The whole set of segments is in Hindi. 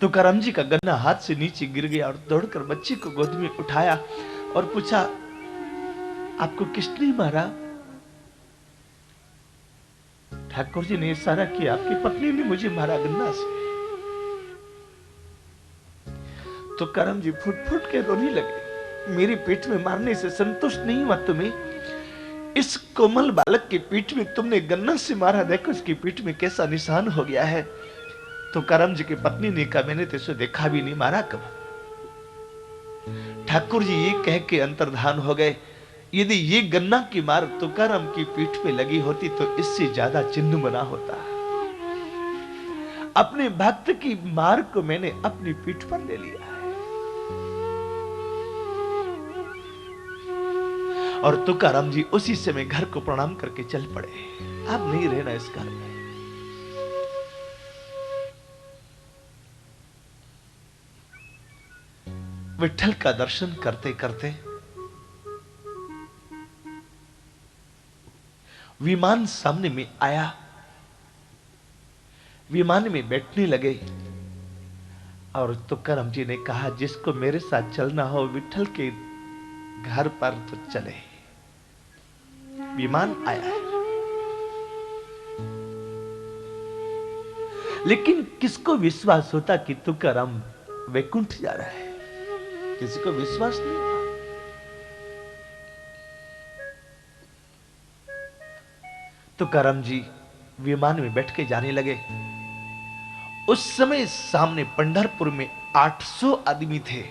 तुकाराम जी का गन्ना हाथ से नीचे गिर गया और दौड़कर बच्चे को गोद में उठाया और पूछा, आपको किसने मारा? ठाकुर जी ने इशारा किया, आपकी पत्नी ने मुझे मारा गन्ना से। तुकाराम जी फुट फुट के रोने लगे, मेरी पीठ में मारने से संतुष्ट नहीं हुआ तुम्हें? इस कोमल बालक की पीठ में तुमने गन्ना से मारा, देखो इसकी पीठ में कैसा निशान हो गया है। तो करम जी की पत्नी ने कहा, मैंने तो इसे देखा भी नहीं, मारा कब? ठाकुर जी ये कह के अंतर्धान हो गए, यदि ये गन्ना की मार तुकाराम की पीठ पे लगी होती तो इससे ज्यादा चिन्ह बना होता। अपने भक्त की मार को मैंने अपनी पीठ पर ले लिया है। और तुकाराम जी उसी समय घर को प्रणाम करके चल पड़े, अब नहीं रहना इस घर में। विठल का दर्शन करते करते विमान सामने में आया, विमान में बैठने लगे और तुकाराम जी ने कहा, जिसको मेरे साथ चलना हो विठल के घर पर तो चले। विमान आया है, लेकिन किसको विश्वास होता कि तुकाराम वैकुंठ जा रहा है? किसी को विश्वास नहीं हुआ। तुकाराम जी विमान में बैठ के जाने लगे। उस समय सामने पंढरपुर में 800 आदमी थे।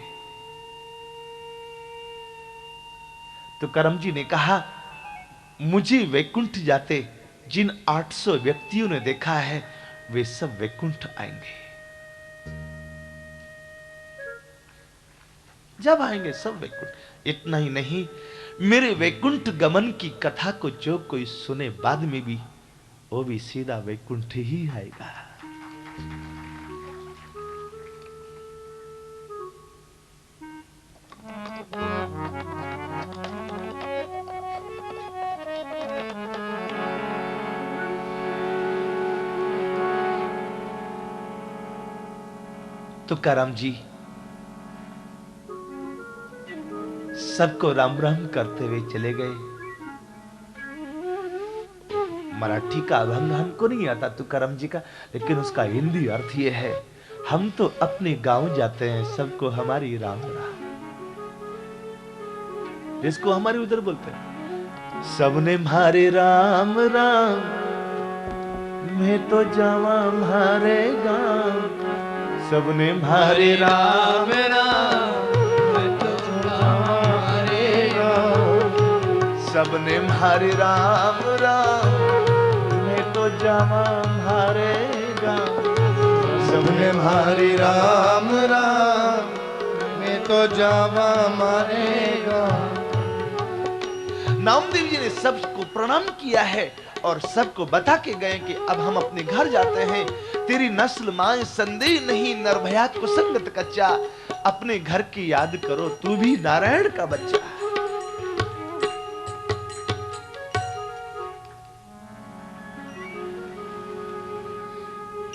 तुकाराम जी ने कहा, मुझे वैकुंठ जाते जिन 800 व्यक्तियों ने देखा है वे सब वैकुंठ आएंगे। जब आएंगे सब वैकुंठ। इतना ही नहीं, मेरे वैकुंठ गमन की कथा को जो कोई सुने बाद में भी, वो भी सीधा वैकुंठ ही आएगा। तुकाराम जी सबको राम राम करते हुए चले गए। मराठी का अभंग हमको नहीं आता तुकाराम जी का, लेकिन उसका हिंदी अर्थ ये है, हम तो अपने गांव जाते हैं, सबको हमारी राम राम। जिसको हमारे उधर बोलते हैं, सबने मारे राम राम, मैं तो जावा मारे गांव। सबने मारे राम राम, सबने मारे राम राम, मैं तो जावा मारे गांव। सबने मारे राम राम, मैं तो जावा मारे गांव। नामदेव जी ने सबको प्रणाम किया है और सबको बता के गए कि अब हम अपने घर जाते हैं। तेरी नस्ल माए संदेह नहीं, नरभया को संगत कच्चा। अपने घर की याद करो, तू भी नारायण का बच्चा।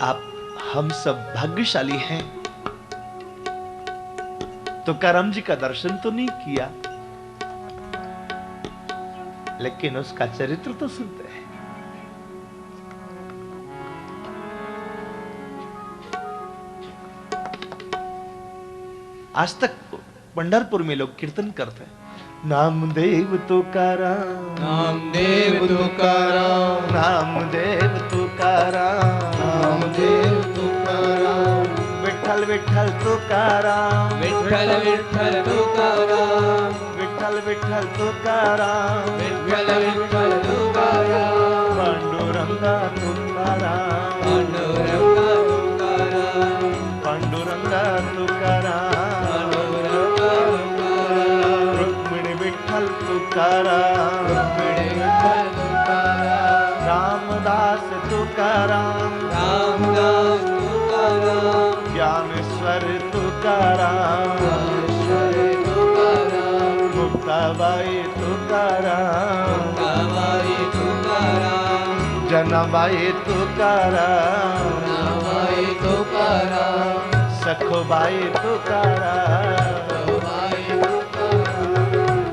आप हम सब भाग्यशाली हैं, तुकाराम जी का दर्शन तो नहीं किया, लेकिन उसका चरित्र तो सुनते हैं। आज तक पंढरपुर में लोग कीर्तन करते हैं, नामदेव तुकाराम, नामदेव तुकाराम, नामदेव तुकाराम, नामदेव तुकाराम। विठ्ठल विठ्ठल तुकाराम, विठ्ठल विठ्ठल तुकाराम, विठ्ठल विठ्ठल तुकाराम, विठ्ठल विठ्ठल तुकाराम। पांडुरंगा तुकाराम, पांडुरंगा तुकाराम, पांडुरंगा तुकाराम, रुक्मिणी विठ्ठल तुकाराम, रुक्मिणी विठ्ठल तुकाराम। रामदास तुकाराम, रामदास तुकाराम, ज्ञानेश्वर तुकाराम, ज्ञानेश्वर तुकाराम। मुक्ताबाई तुकाराम, मुक्ताबाई तुकाराम, जनाबाई तुकाराम, जनाबाई तुकाराम। सखोबाई तुकाराम, सखोबाई तुकाराम,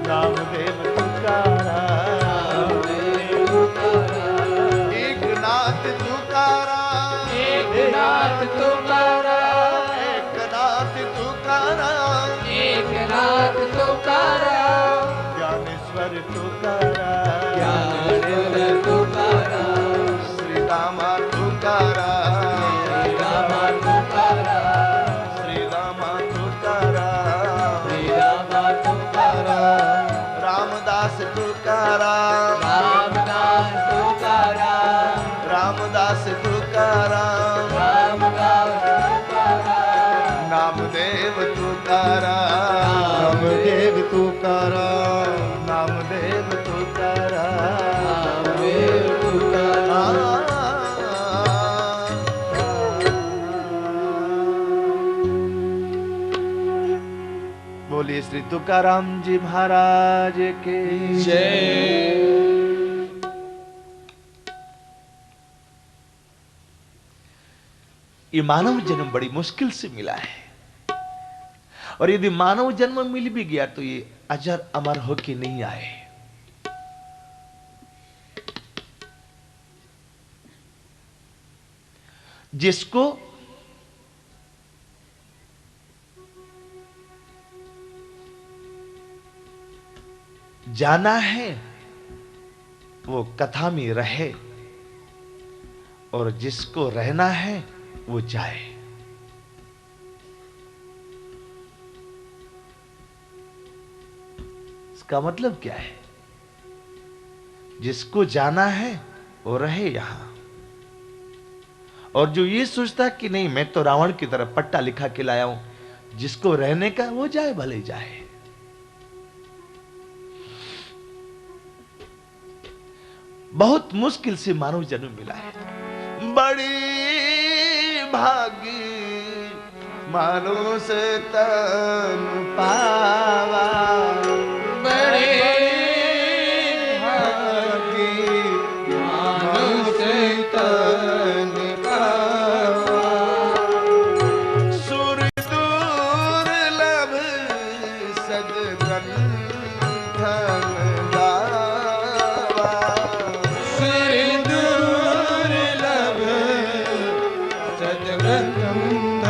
रामदेव तुकाराम, रामदेव तुकाराम, एकनाथ तुकाराम, एकनाथ तुकाराम, एकनाथ तुकाराम, एकनाथ तुकाराम, ज्ञानेश्वर तुकाराम, ज्ञानेश्वर तुकाराम, श्री रामा तुकाराम, श्री रामा तुकाराम, श्री रामा तुकाराम, श्री रामा तुकाराम, रामदास तुकाराम, रामदास तुकाराम, रामदास तुकाराम, रामदास तुकाराम, नामदेव तुकाराम, नामदेव तुकाराम, नामदेव तुकाराम, नामदेव तुकाराम। बोलिए श्री तुकाराम जी महाराज के जय। ये मानव जन्म बड़ी मुश्किल से मिला है, और यदि मानव जन्म मिल भी गया तो ये अजर अमर होके नहीं आए। जिसको जाना है वो कथा में रहे, और जिसको रहना है वो जाए। इसका मतलब क्या है? जिसको जाना है वो रहे यहां, और जो ये सोचता कि नहीं मैं तो रावण की तरह पट्टा लिखा के लाया हूं, जिसको रहने का वो जाए, भले जाए। बहुत मुश्किल से मानव जन्म मिला है। बड़ी भागी मानो से तन पावा, बड़े भागी मानुष तन पावा, सुर दुर्लभ सदग्रंथन गावा, सिर दुर्लभ सद्ग्रंथ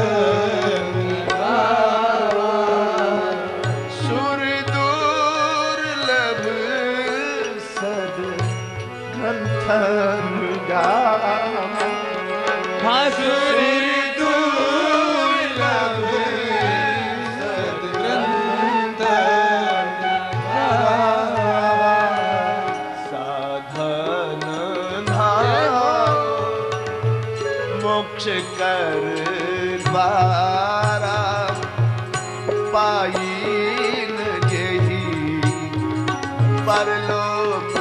गावा, सुर दुर्लभ सदग्रंथन गावा, हासुर दुर्लभ सद्ग्रंथ गावा, साधन धाम मोक्ष कर द्वारा, पाइन जेहि परलोक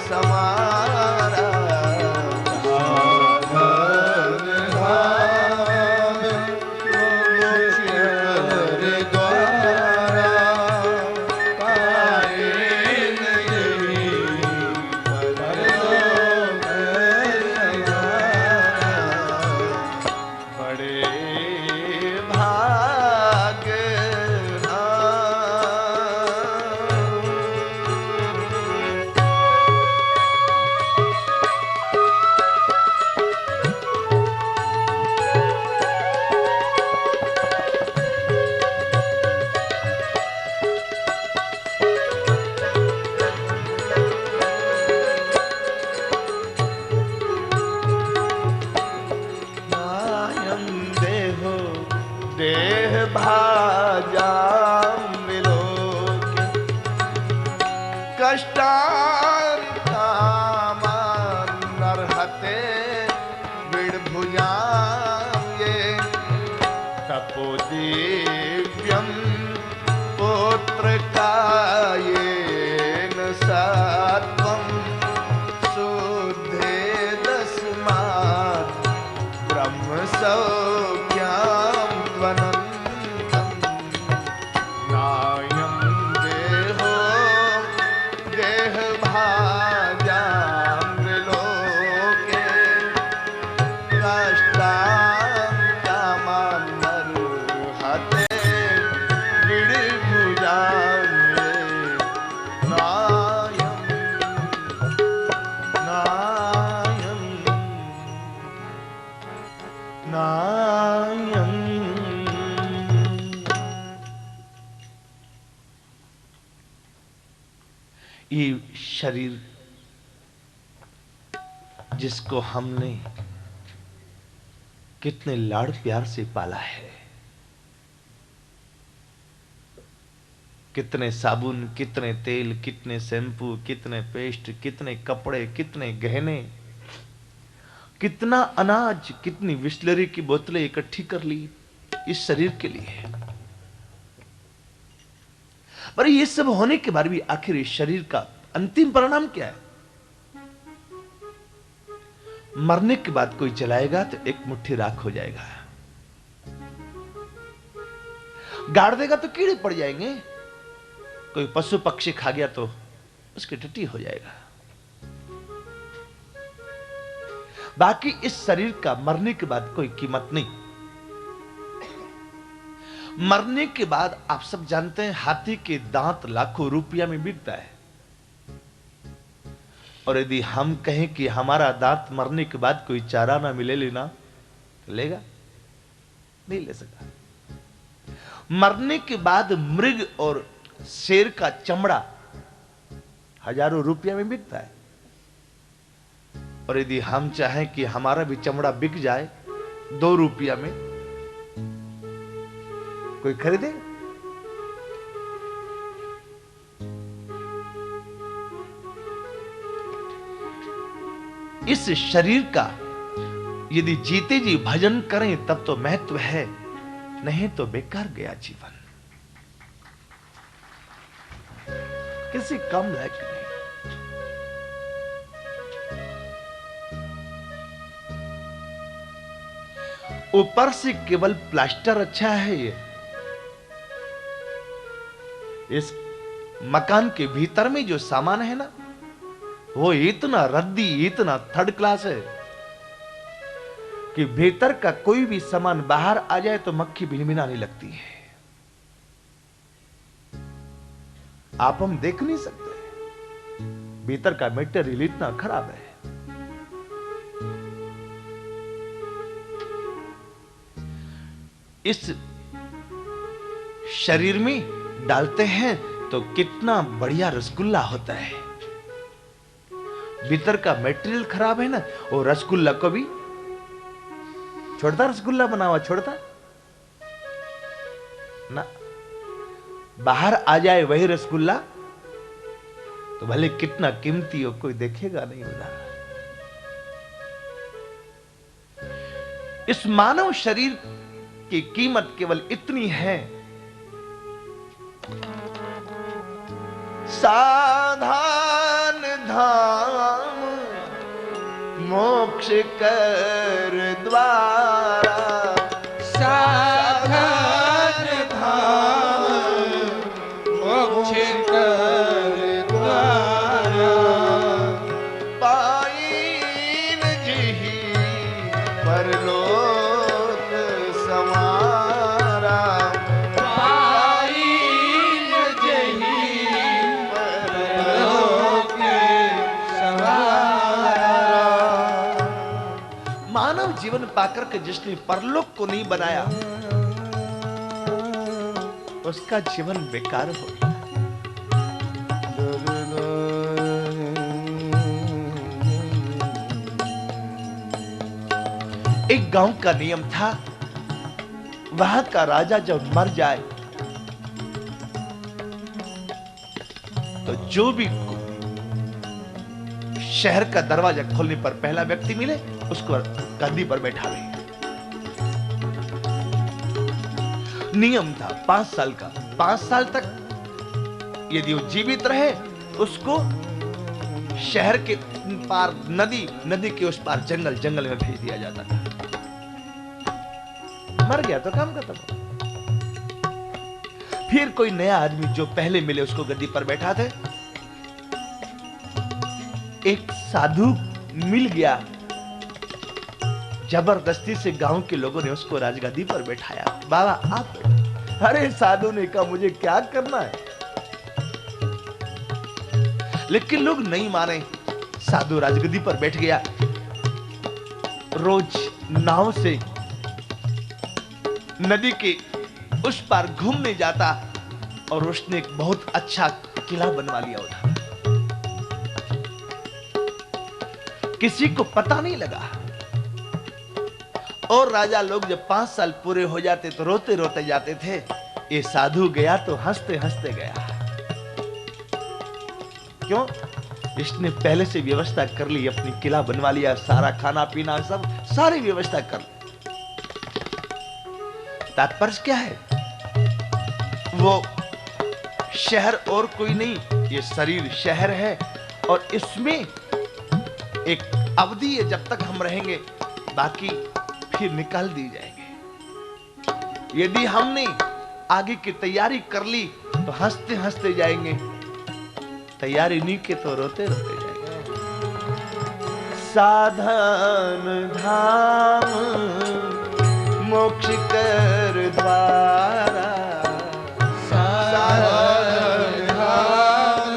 समारा। साधन धाम मोक्ष कर द्वारा, पाइन जेहि परलोक समारा। बड़े भाग नायं देहो देह भाजां विलोक्य, कष्टान्तामानर्हते विड्भुजां ये, तपोदिव्यं पुत्रकायेन सत्वं शुद्धे तस्मात् ब्रह्म सौख्यां त्वनन्तम्। नायं देहो देहभाजां त्रिलोके, कष्टान् कामान् नायं। ये शरीर जिसको हमने कितने लाड़ प्यार से पाला है, कितने साबुन, कितने तेल, कितने शैम्पू, कितने पेस्ट, कितने कपड़े, कितने गहने, कितना अनाज, कितनी बिस्लरी की बोतलें इकट्ठी कर ली इस शरीर के लिए। पर ये सब होने के बाद भी आखिर इस शरीर का अंतिम परिणाम क्या है? मरने के बाद कोई जलाएगा तो एक मुट्ठी राख हो जाएगा, गाड़ देगा तो कीड़े पड़ जाएंगे, कोई पशु पक्षी खा गया तो उसकी टट्टी हो जाएगा। बाकी इस शरीर का मरने के बाद कोई कीमत नहीं। मरने के बाद आप सब जानते हैं हाथी के दांत लाखों रुपया में बिकता है, और यदि हम कहें कि हमारा दांत मरने के बाद कोई चारा ना मिले लेना, तो लेगा? नहीं ले सका। मरने के बाद मृग और शेर का चमड़ा हजारों रुपया में बिकता है, और यदि हम चाहें कि हमारा भी चमड़ा बिक जाए 2 रुपया में, कोई खरीदे? इस शरीर का यदि जीते जी भजन करें तब तो महत्व है, नहीं तो बेकार गया जीवन, किसी कम लायक नहीं। ऊपर से केवल प्लास्टर अच्छा है ये, इस मकान के भीतर में जो सामान है ना, वो इतना रद्दी, इतना थर्ड क्लास है कि भीतर का कोई भी सामान बाहर आ जाए तो मक्खी भिनभिनाने लगती है। आप हम देख नहीं सकते, भीतर का मटेरियल इतना खराब है। इस शरीर में डालते हैं तो कितना बढ़िया रसगुल्ला होता है। भीतर का मटेरियल खराब है ना, वो रसगुल्ला को भी छोड़ता, रसगुल्ला बना हुआ छोड़ता ना। बाहर आ जाए वही रसगुल्ला तो भले कितना कीमती हो, कोई देखेगा नहीं उधर। इस मानव शरीर की कीमत केवल इतनी है, साधान धाम मोक्ष कर द्वारा, साधन धाम मोक्ष कर द्वारा, पाइन जिहि परलोक समारा, पाइन जही परलोक सवारा। मानव जीवन पाकर के जिसने परलोक को नहीं बनाया, उसका जीवन बेकार हो गया। एक गांव का नियम था, वहां का राजा जब मर जाए तो जो भी शहर का दरवाजा खोलने पर पहला व्यक्ति मिले उसको गद्दी पर बैठा ले। नियम था 5 साल का। 5 साल तक यदि वो जीवित रहे उसको शहर के पार नदी, नदी के उस पार जंगल, जंगल में भेज दिया जाता था। मर गया तो काम खत्म। फिर कोई नया आदमी जो पहले मिले उसको गद्दी पर बैठाते। एक साधु मिल गया, जबरदस्ती से गांव के लोगों ने उसको राजगद्दी पर बैठाया। बाबा आप बैठो। अरे साधु ने कहा मुझे क्या करना है, लेकिन लोग नहीं माने। साधु राजगद्दी पर बैठ गया। रोज नाव से नदी के उस पार घूमने जाता और उसने एक बहुत अच्छा किला बनवा लिया उधर। किसी को पता नहीं लगा। और राजा लोग जब 5 साल पूरे हो जाते तो रोते रोते जाते थे। ये साधु गया तो हंसते हंसते गया। क्यों? इसने पहले से व्यवस्था कर ली, अपनी किला बनवा लिया, सारा खाना पीना सब सारी व्यवस्था कर ली। तात्पर्य क्या है? वो शहर और कोई नहीं, ये शरीर शहर है और इसमें एक अवधि है जब तक हम रहेंगे, बाकी फिर निकाल दी जाएंगे। यदि हमने आगे की तैयारी कर ली तो हंसते हंसते जाएंगे, तैयारी नहीं की तो रोते रोते जाएंगे। साधन धाम मोक्ष कर द्वारा, साधन धाम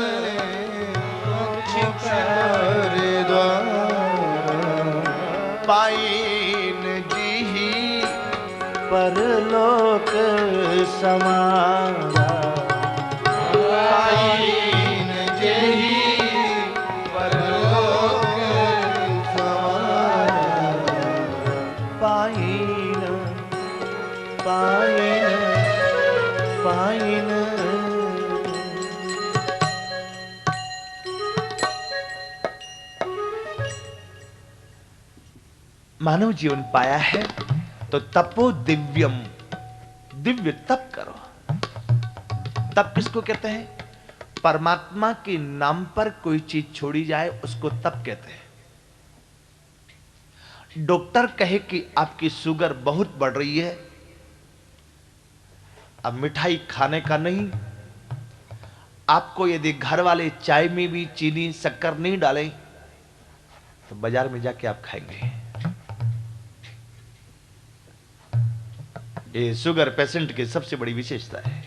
मोक्ष कर द्वारा, पाइन जी परलोक समारा। पाइन जेहि परलोक समारा, पाइन पाइन पाइन। मानव जीवन पाया है तो तपो दिव्यम, दिव्य तप करो। तप किसको कहते हैं? परमात्मा के नाम पर कोई चीज छोड़ी जाए उसको तप कहते हैं। डॉक्टर कहे कि आपकी शुगर बहुत बढ़ रही है, अब मिठाई खाने का नहीं, आपको यदि घर वाले चाय में भी चीनी शक्कर नहीं डालें तो बाजार में जाके आप खाएंगे। ये शुगर पेशेंट की सबसे बड़ी विशेषता है।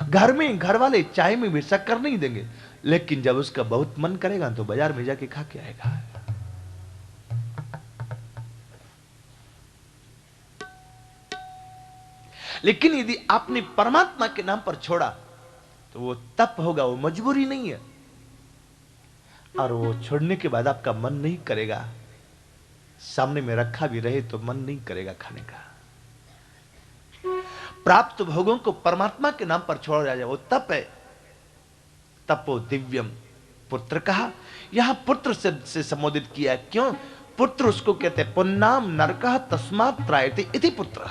घर में घर वाले चाय में भी शक्कर नहीं देंगे, लेकिन जब उसका बहुत मन करेगा तो बाजार में जाके खा के आएगा। लेकिन यदि आपने परमात्मा के नाम पर छोड़ा तो वो तप होगा, वो मजबूरी नहीं है। और वो छोड़ने के बाद आपका मन नहीं करेगा, सामने में रखा भी रहे तो मन नहीं करेगा खाने का। प्राप्त भोगों को परमात्मा के नाम पर छोड़ा जाए वो तप है। तपो दिव्यम। पुत्र कहा, यहां पुत्र से संबोधित किया। क्यों? पुत्र उसको कहते हैं पुन्नाम नरकः तस्मात् त्रायते इति पुत्र।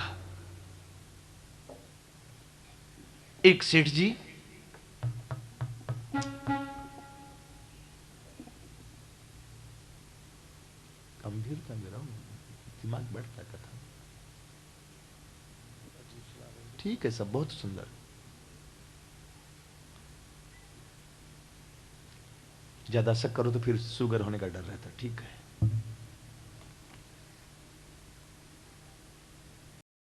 एक सेठ जी गंभीरता में रहो, दिमाग बैठता कथा। ठीक है, सब बहुत सुंदर। ज्यादा शक करो तो फिर शुगर होने का डर रहता। ठीक है।